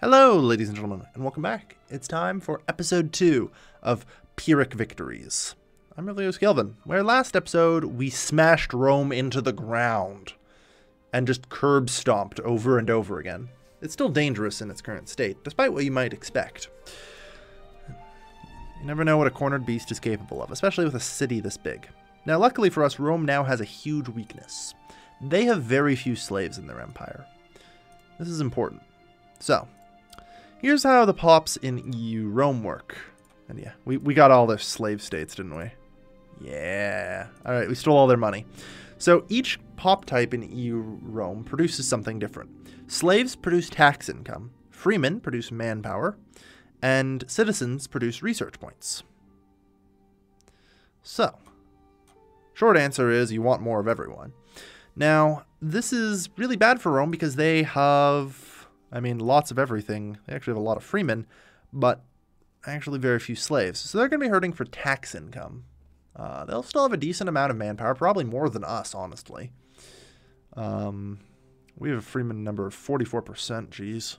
Hello, ladies and gentlemen, and welcome back. It's time for episode 2 of Pyrrhic Victories. I'm Relios Kelvin, where last episode we smashed Rome into the ground and just curb stomped over and over again. It's still dangerous in its current state, despite what you might expect. You never know what a cornered beast is capable of, especially with a city this big. Now, luckily for us, Rome now has a huge weakness. They have very few slaves in their empire. This is important. So, here's how the pops in EU Rome work. And yeah, we got all their slave states, didn't we? Yeah. Alright, we stole all their money. So each pop type in EU Rome produces something different. Slaves produce tax income, freemen produce manpower, and citizens produce research points. So, short answer is you want more of everyone. Now, this is really bad for Rome because they have, lots of everything. They actually have a lot of freemen, but actually very few slaves. So they're going to be hurting for tax income. They'll still have a decent amount of manpower, probably more than us, honestly. We have a freeman number of 44%. Jeez,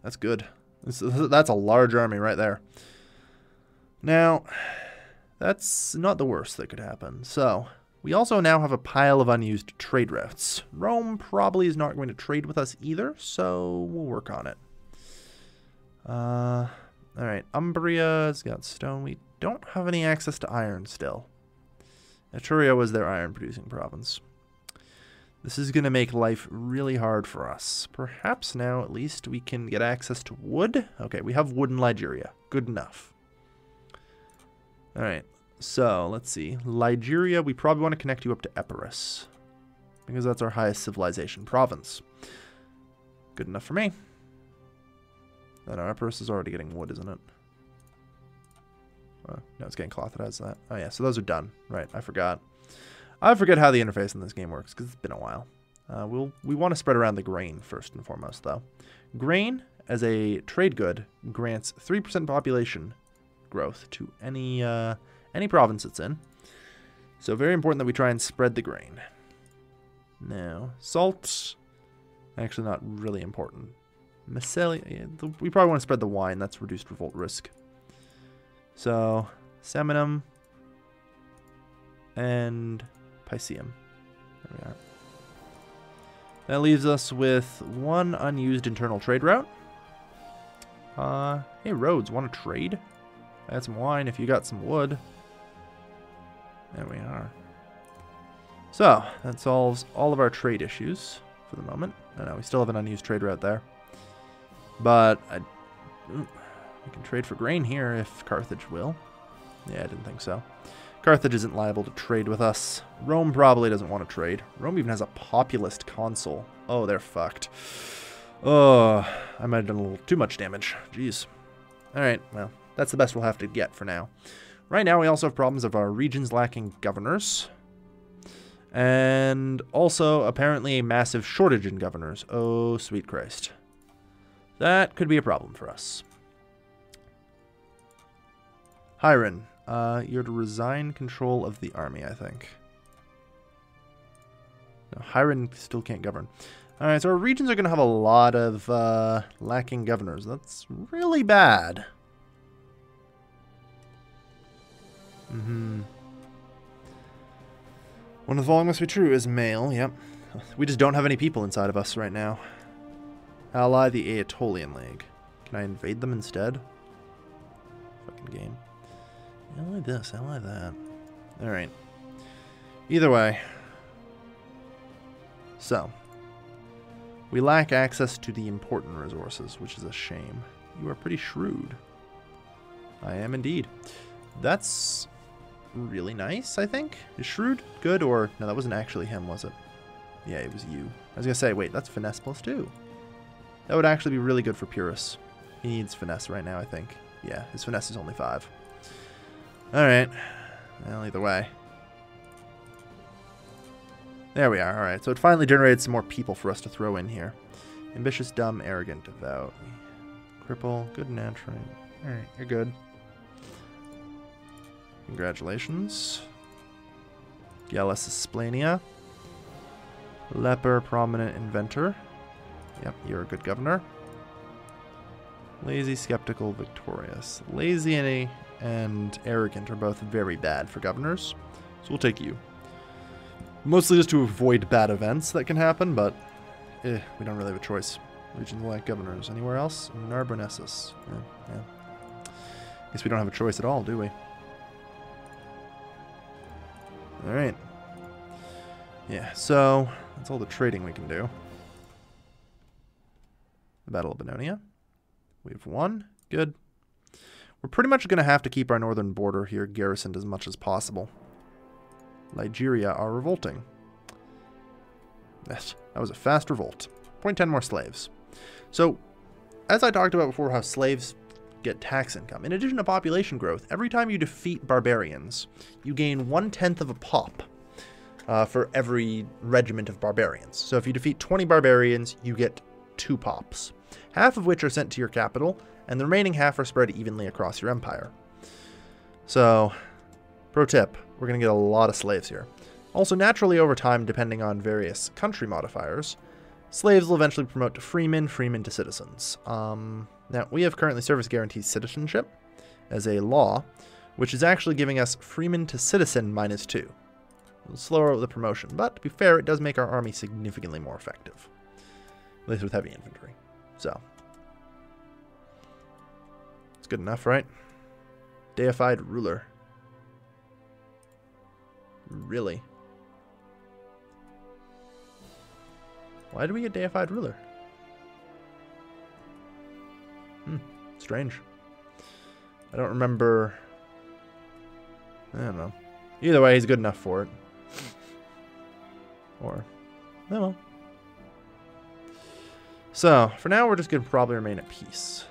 that's good. That's a large army right there. Now, that's not the worst that could happen. So, we also now have a pile of unused trade routes. Rome probably is not going to trade with us either, so we'll work on it. Alright, Umbria's got stone. We don't have any access to iron still. Etruria was their iron-producing province. This is going to make life really hard for us. Perhaps now, at least, we can get access to wood. Okay, we have wood in Ligeria. Good enough. Alright, so, let's see. Ligeria, we probably want to connect you up to Epirus, because that's our highest civilization province. Good enough for me. No, Epirus is already getting wood, isn't it? No, it's getting cloth that has that. Oh yeah, so those are done. Right, I forgot. I forget how the interface in this game works, because it's been a while. We want to spread around the grain first and foremost, though. Grain, as a trade good, grants 3% population growth to any province it's in. So very important that we try and spread the grain. Now, salt, actually not really important. Mycelia, we probably want to spread the wine. That's reduced revolt risk. So, Seminum and Pisceum. There we are. That leaves us with one unused internal trade route. Hey, Rhodes, want to trade? I had some wine if you got some wood. There we are. So, that solves all of our trade issues for the moment. No, we still have an unused trade route there. But, we can trade for grain here if Carthage will. Yeah, I didn't think so. Carthage isn't liable to trade with us. Rome probably doesn't want to trade. Rome even has a populist consul. Oh, they're fucked. Oh, I might have done a little too much damage. Jeez. Alright, well, that's the best we'll have to get for now. Right now, we also have problems of our regions lacking governors. And also, apparently, a massive shortage in governors. Oh, sweet Christ. That could be a problem for us. Hiron, you're to resign control of the army, I think. No, Hiron still can't govern. Alright, so our regions are going to have a lot of lacking governors. That's really bad. One of the following must be true is male, yep. We just don't have any people inside of us right now. Ally the Aetolian League. Can I invade them instead? Fucking game. Ally this, ally that. Alright. Either way. So. We lack access to the important resources, which is a shame. You are pretty shrewd. I am indeed. That's really nice, I think. Is shrewd good or... No, that wasn't actually him, was it? Yeah, it was you. I was going to say, wait, that's finesse +2. That would actually be really good for Pyrrhus. He needs finesse right now, I think. Yeah, his finesse is only 5. Alright. Well, either way. There we are. Alright, so it finally generated some more people for us to throw in here. Ambitious, dumb, arrogant, devout. Cripple, good natural. Alright, you're good. Congratulations. Gallus Splania. Leper, prominent inventor. Yep, you're a good governor. Lazy, skeptical, victorious. Lazy and arrogant are both very bad for governors. So we'll take you. Mostly just to avoid bad events that can happen, but we don't really have a choice. Regions lack governors. Anywhere else? Narbonnesus. Yeah. Guess we don't have a choice at all, do we? Alright. Yeah, so that's all the trading we can do. The Battle of Bennonia. We've won. Good. We're pretty much going to have to keep our northern border here garrisoned as much as possible. Nigeria are revolting. That was a fast revolt. 0.10 more slaves. So, as I talked about before, how slaves get tax income. In addition to population growth, every time you defeat barbarians, you gain 1/10 of a pop for every regiment of barbarians. So if you defeat 20 barbarians, you get 2 pops, half of which are sent to your capital, and the remaining half are spread evenly across your empire. So, pro tip, we're going to get a lot of slaves here. Also, naturally over time, depending on various country modifiers, slaves will eventually promote to freemen, freemen to citizens. Now, we have currently service guarantees citizenship as a law, which is actually giving us freeman to citizen -2. A little slower with the promotion, but to be fair, it does make our army significantly more effective. At least with heavy infantry. So, it's good enough, right? Deified ruler. Really? Why did we get deified ruler? Strange. I don't remember. I don't know. Either way, he's good enough for it. Or, oh well. So, for now, we're just going to probably remain at peace.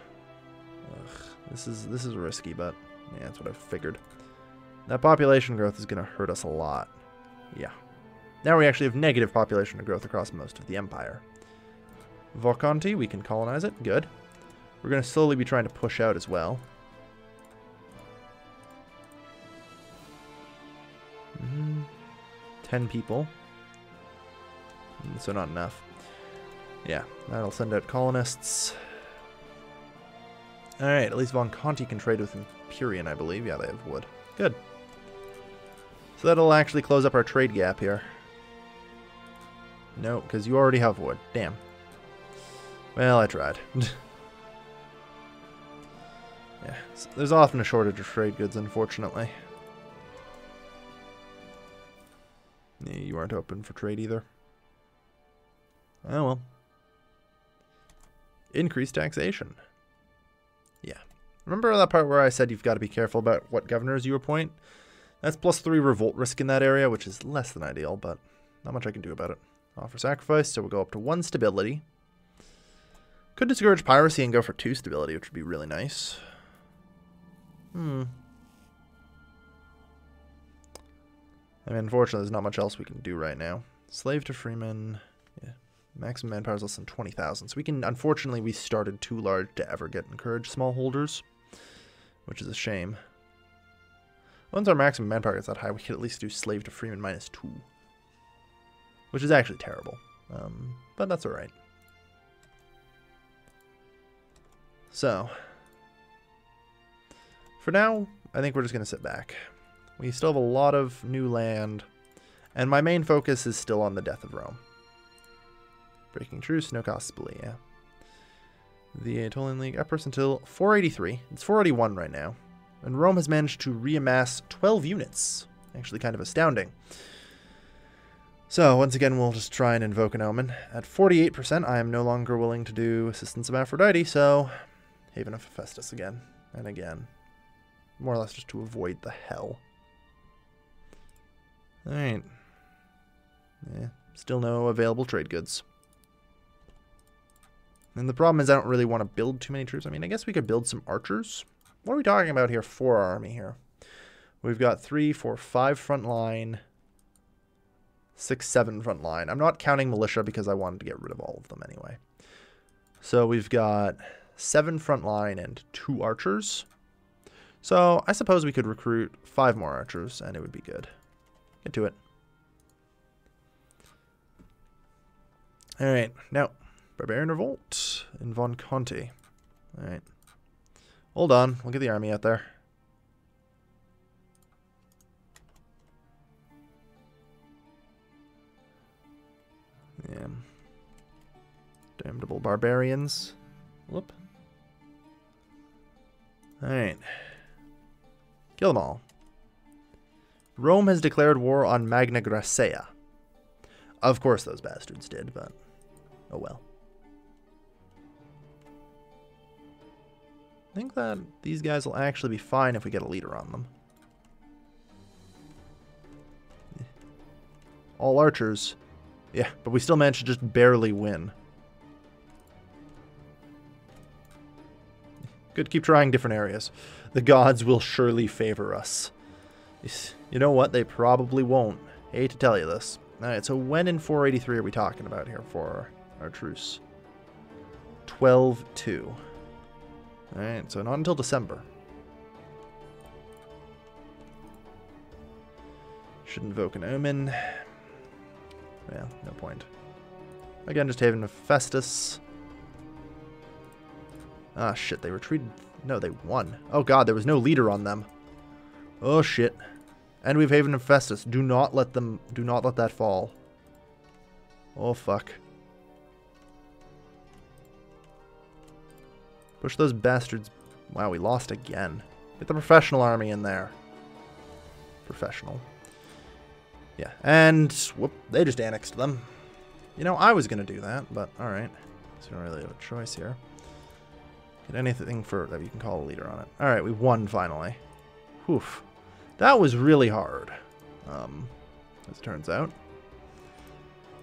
Ugh, this is risky, but yeah, that's what I figured. That population growth is going to hurt us a lot. Yeah. Now we actually have negative population growth across most of the empire. Voconti, we can colonize it. Good. We're going to slowly be trying to push out as well. 10 people. So not enough. Yeah, that'll send out colonists. Alright, at least Von Conti can trade with Empyrean, I believe. Yeah, they have wood. Good. So that'll actually close up our trade gap here. No, because you already have wood. Damn. Well, I tried. Yeah, so there's often a shortage of trade goods, unfortunately. Yeah, you aren't open for trade either. Oh well. Increased taxation. Yeah. Remember that part where I said you've got to be careful about what governors you appoint? That's +3 revolt risk in that area, which is less than ideal, but not much I can do about it. Offer sacrifice, so we'll go up to 1 stability. Could discourage piracy and go for 2 stability, which would be really nice. I mean, unfortunately, there's not much else we can do right now. Slave to freeman. Yeah. Maximum manpower is less than 20,000. So we can, unfortunately, we started too large to ever get encouraged smallholders, which is a shame. Once our maximum manpower gets that high, we could at least do slave to freeman -2. Which is actually terrible. But that's alright. So, for now, I think we're just going to sit back. We still have a lot of new land, and my main focus is still on the death of Rome. Breaking truce, no cost split, yeah. The Aetolian League uppers until 483. It's 481 right now. And Rome has managed to reamass 12 units. Actually kind of astounding. So, once again, we'll just try and invoke an omen. At 48%, I am no longer willing to do Assistance of Aphrodite, so Haven of Hephaestus again and again. More or less just to avoid the hell. Alright. Yeah, still no available trade goods. And the problem is I don't really want to build too many troops. I mean, I guess we could build some archers. What are we talking about here for our army here? We've got 3, 4, 5 front line, 6, 7 front line. I'm not counting militia because I wanted to get rid of all of them anyway. So we've got 7 front line and 2 archers. So I suppose we could recruit 5 more archers and it would be good. Get to it. Alright, now, Barbarian Revolt in Von Conti. Alright, Hold on. We'll get the army out there. Yeah. Damnable barbarians. Whoop. Alright. Kill them all. Rome has declared war on Magna Graecia. Of course those bastards did, but oh well. I think that these guys will actually be fine if we get a leader on them. All archers. Yeah, but we still managed to just barely win. Good, keep trying different areas. The gods will surely favor us. You know what? They probably won't. Hate to tell you this. Alright, so when in 483 are we talking about here for our truce? 12-2. Alright, so not until December. Should invoke an omen. Yeah, no point. Again, just Haven of Festus. Ah, shit, they retreated. No, they won. Oh god, there was no leader on them. Oh shit. And we've Haven of Festus. Do not let that fall. Oh fuck. Push those bastards. Wow, we lost again. Get the professional army in there. Professional. Yeah, and whoop, they just annexed them. You know, I was gonna do that, but alright. So we don't really have a choice here. Get anything that you can call a leader on it. Alright, we won finally. Whew. That was really hard, as it turns out.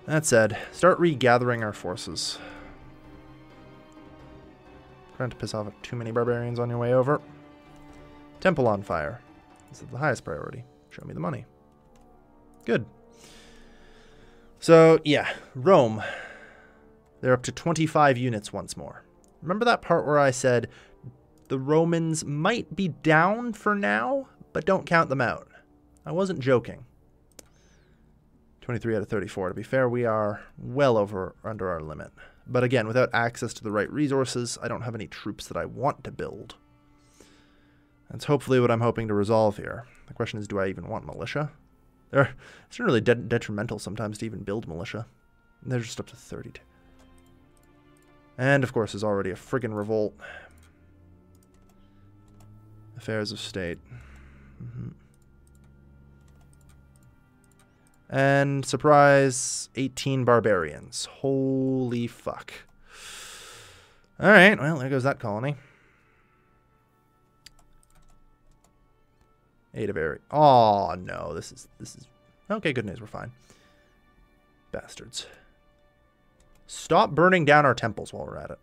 That said, start regathering our forces. Trying to piss off too many barbarians on your way over. Temple on fire. This is the highest priority. Show me the money. Good. So, yeah, Rome. They're up to 25 units once more. Remember that part where I said the Romans might be down for now, but don't count them out? I wasn't joking. 23 out of 34. To be fair, we are well under our limit. But again, without access to the right resources, I don't have any troops that I want to build. That's hopefully what I'm hoping to resolve here. The question is, do I even want militia? It's really detrimental sometimes to even build militia. And they're just up to 32. And, of course, there's already a friggin' revolt. Affairs of state. And, surprise, 18 barbarians. Holy fuck. Alright, well, there goes that colony. 8 of area. Oh no, this is okay, good news, we're fine. Bastards. Stop burning down our temples while we're at it.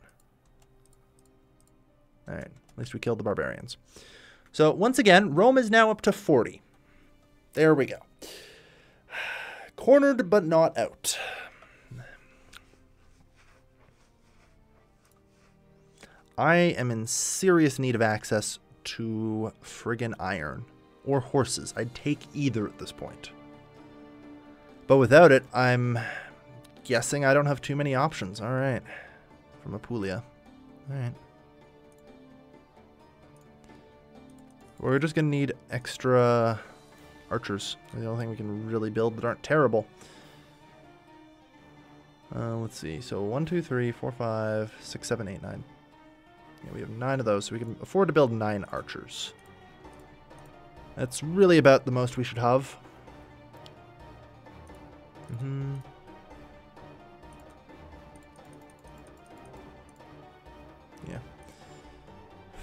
Alright, at least we killed the barbarians. So once again, Rome is now up to 40. There we go. Cornered but not out. I am in serious need of access to friggin' iron. Or horses. I'd take either at this point. But without it, I'm guessing I don't have too many options. Alright. From Apulia. Alright. We're just going to need extra archers. The only thing we can really build that aren't terrible. Let's see. So 1, 2, 3, 4, 5, 6, 7, 8, 9. Yeah, we have 9 of those, so we can afford to build 9 archers. That's really about the most we should have. Yeah.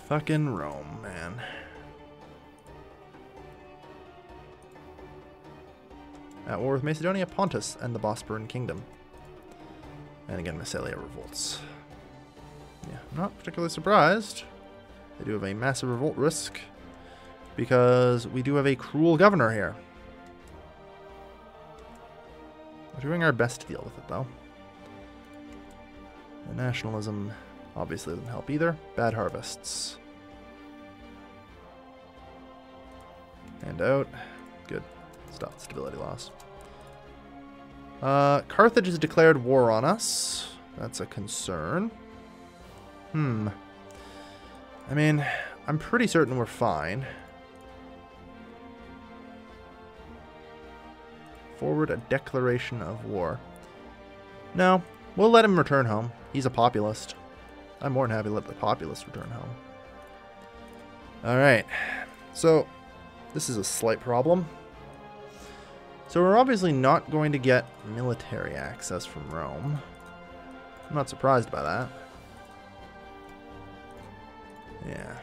Fucking Rome, man. At war with Macedonia, Pontus, and the Bosporan Kingdom. And again, Massalia revolts. Yeah, I'm not particularly surprised. They do have a massive revolt risk. Because we do have a cruel governor here. We're doing our best to deal with it, though. The nationalism obviously doesn't help either. Bad harvests. And out. Good. Stop stability loss. Carthage has declared war on us. That's a concern. I mean, I'm pretty certain we're fine. Forward a declaration of war. No, we'll let him return home. He's a populist. I'm more than happy to let the populist return home. Alright. So, this is a slight problem. So we're obviously not going to get military access from Rome. I'm not surprised by that. Yeah.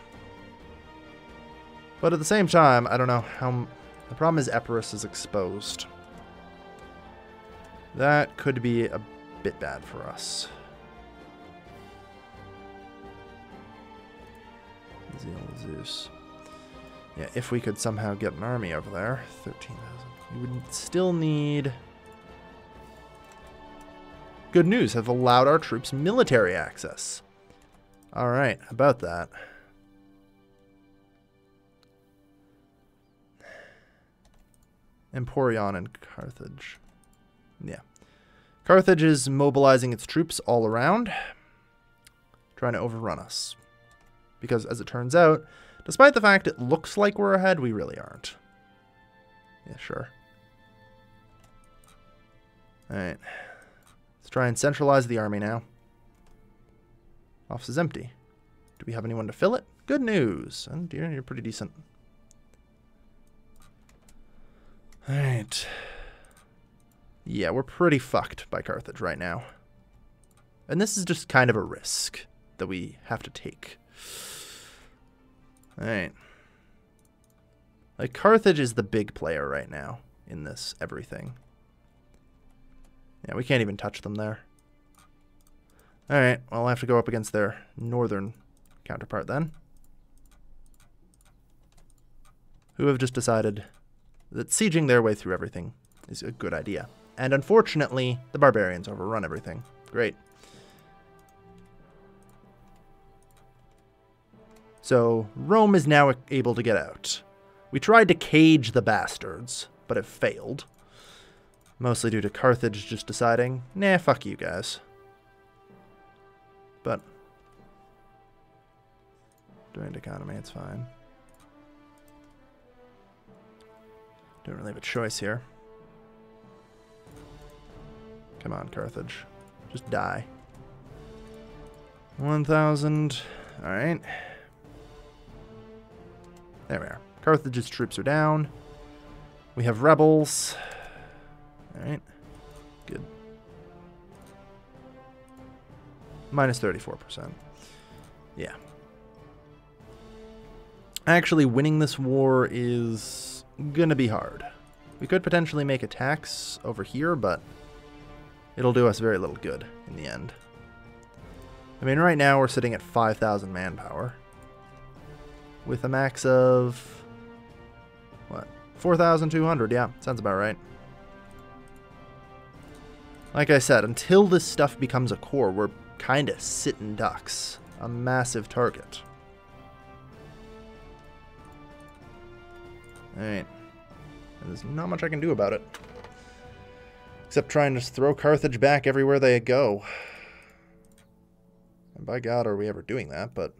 But at the same time, I don't know how... The problem is Epirus is exposed. That could be a bit bad for us. Zeus. Yeah, if we could somehow get an army over there. 13,000. We would still need... Good news, have allowed our troops military access. Alright, about that. Emporion and Carthage. Yeah. Carthage is mobilizing its troops all around, trying to overrun us. Because, as it turns out, despite the fact it looks like we're ahead, we really aren't. Yeah, sure. Alright. Let's try and centralize the army now. Office is empty. Do we have anyone to fill it? Good news. And you're pretty decent. Alright. Yeah, we're pretty fucked by Carthage right now. And this is just kind of a risk that we have to take. Alright. Like, Carthage is the big player right now in this everything. Yeah, we can't even touch them there. Alright, well, I'll have to go up against their northern counterpart then. Who have just decided that sieging their way through everything is a good idea. And unfortunately, the barbarians overrun everything. Great. So, Rome is now able to get out. We tried to cage the bastards, but it failed. Mostly due to Carthage just deciding, nah, fuck you guys. But, joint economy, it's fine. Don't really have a choice here. Come on, Carthage. Just die. 1,000. Alright. There we are. Carthage's troops are down. We have rebels. Alright. Good. Minus 34%. Yeah. Actually, winning this war is gonna be hard. We could potentially make attacks over here, but it'll do us very little good in the end. I mean, right now we're sitting at 5,000 manpower. With a max of... what? 4,200, yeah. Sounds about right. Like I said, until this stuff becomes a core, we're kind of sitting ducks. A massive target. Alright. There's not much I can do about it. Except trying to throw Carthage back everywhere they go. And by God, are we ever doing that, but...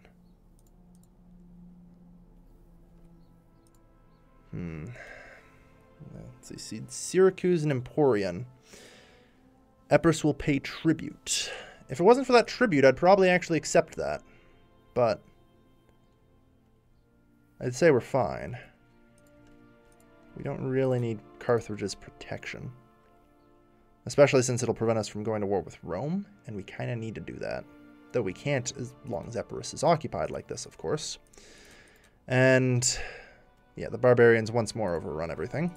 Let's see. Syracuse and Emporion. Epirus will pay tribute. If it wasn't for that tribute, I'd probably actually accept that. But I'd say we're fine. We don't really need Carthage's protection. Especially since it'll prevent us from going to war with Rome, and we kind of need to do that. Though we can't as long as Epirus is occupied like this, of course. And yeah, the barbarians once more overrun everything.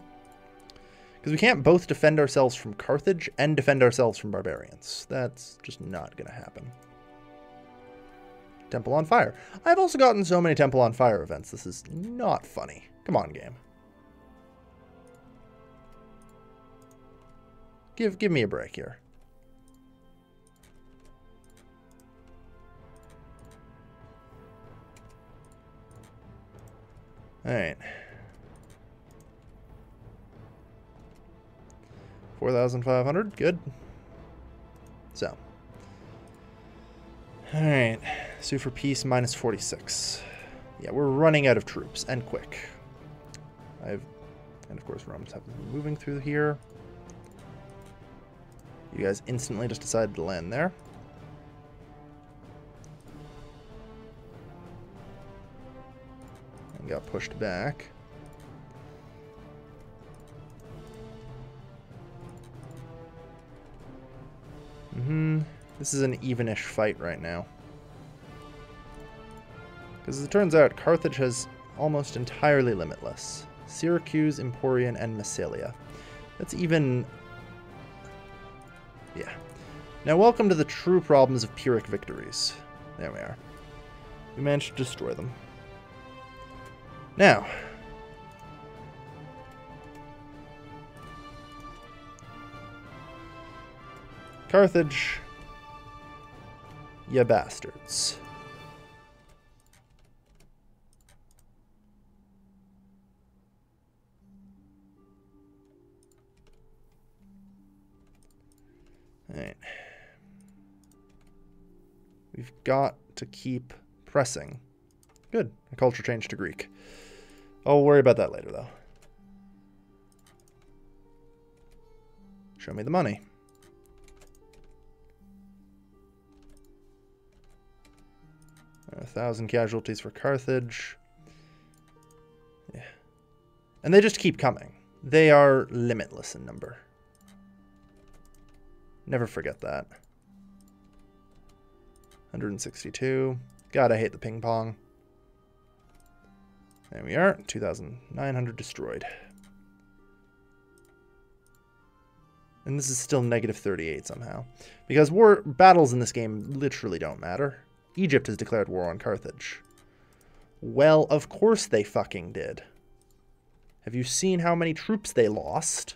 Because we can't both defend ourselves from Carthage and defend ourselves from barbarians. That's just not going to happen. Temple on Fire. I've also gotten so many Temple on Fire events. This is not funny. Come on, game. Give me a break here. Alright. 4,500. Good. So. Alright. Sue for peace, minus 46. Yeah, we're running out of troops, and quick. And of course Rome's moving through here. You guys instantly just decided to land there. And got pushed back. This is an evenish fight right now. Because as it turns out, Carthage has almost entirely limitless. Syracuse, Emporion, and Massalia. That's even... yeah. Now welcome to the true problems of Pyrrhic victories. There we are. We managed to destroy them. Now... Carthage, ya bastards. Alright. We've got to keep pressing. Good. A culture change to Greek. I'll worry about that later, though. Show me the money. 1,000 casualties for Carthage. Yeah. And they just keep coming. They are limitless in number. Never forget that. 162. God, I hate the ping pong. There we are. 2,900 destroyed. And this is still negative 38 somehow. Because battles in this game literally don't matter. Egypt has declared war on Carthage. Well, of course they fucking did. Have you seen how many troops they lost?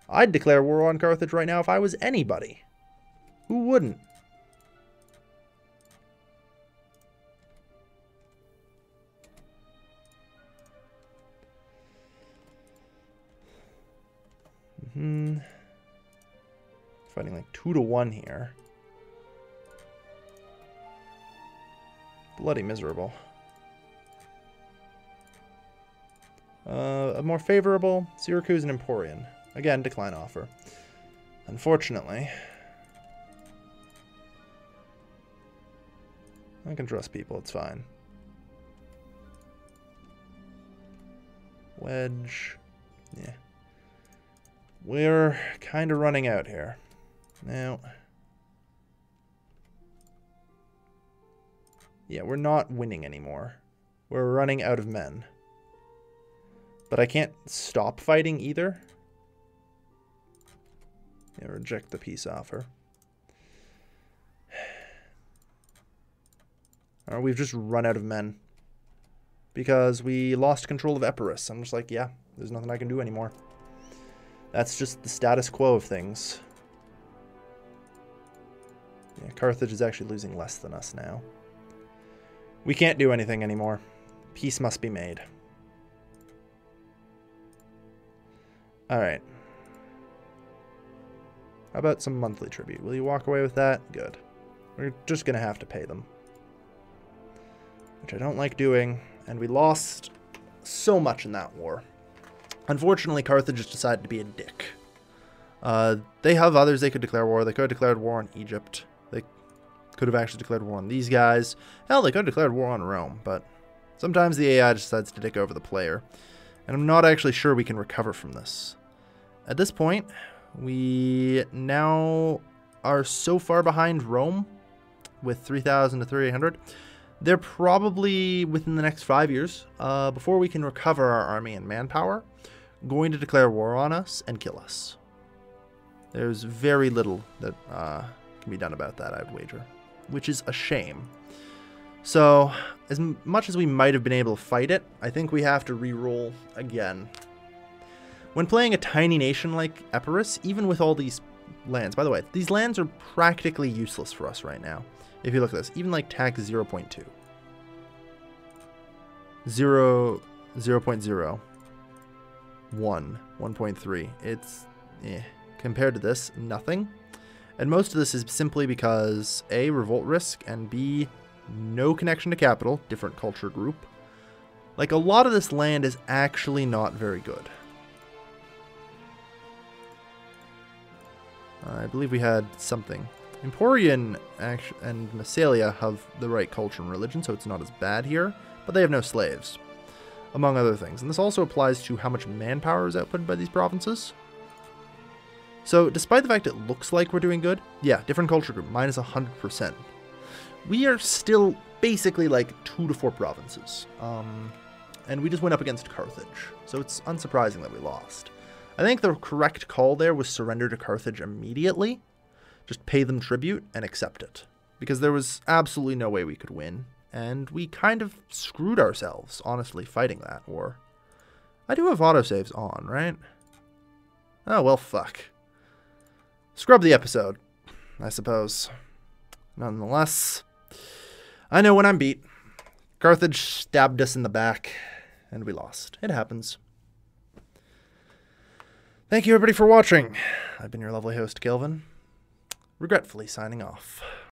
I'd declare war on Carthage right now if I was anybody. Who wouldn't? Fighting like 2-1 here. Bloody miserable. A more favorable Syracuse and Emporion. Again, decline offer. Unfortunately, I can trust people, it's fine. Wedge. Yeah. We're kind of running out here. Now, yeah, we're not winning anymore. We're running out of men. But I can't stop fighting either. Yeah, reject the peace offer. We've just run out of men. Because we lost control of Epirus. I'm just like, yeah, there's nothing I can do anymore. That's just the status quo of things. Yeah, Carthage is actually losing less than us now. We can't do anything anymore. Peace must be made. Alright. How about some monthly tribute? Will you walk away with that? Good. We're just going to have to pay them. Which I don't like doing. And we lost so much in that war. Unfortunately, Carthage just decided to be a dick. They have others they could declare war. They could have declared war on Egypt. They could have actually declared war on these guys. Hell, they could have declared war on Rome. But sometimes the AI decides to dick over the player. And I'm not actually sure we can recover from this. At this point, we now are so far behind Rome with 3,000 to 3,800. They're probably, within the next 5 years, before we can recover our army and manpower, going to declare war on us and kill us. There's very little that can be done about that, I'd wager, which is a shame. So, as much as we might have been able to fight it, I think we have to re-roll again. When playing a tiny nation like Epirus, even with all these lands, by the way, these lands are practically useless for us right now. If you look at this, even like tax 0.2. 0.0. 1. 1.3. It's, compared to this, nothing. And most of this is simply because A, revolt risk, and B, no connection to capital, different culture group. Like, a lot of this land is actually not very good. I believe we had something. Emporian and Massalia have the right culture and religion, so it's not as bad here, but they have no slaves, among other things. And this also applies to how much manpower is output by these provinces. So, despite the fact it looks like we're doing good, yeah, different culture group, minus 100%. We are still basically like 2 to 4 provinces. And we just went up against Carthage, so it's unsurprising that we lost. I think the correct call there was surrender to Carthage immediately. Just pay them tribute and accept it. Because there was absolutely no way we could win. And we kind of screwed ourselves, honestly, fighting that war. I do have autosaves on, right? Oh, well, fuck. Scrub the episode, I suppose. Nonetheless, I know when I'm beat. Carthage stabbed us in the back, and we lost. It happens. Thank you, everybody, for watching. I've been your lovely host, Kelvin. Regretfully signing off.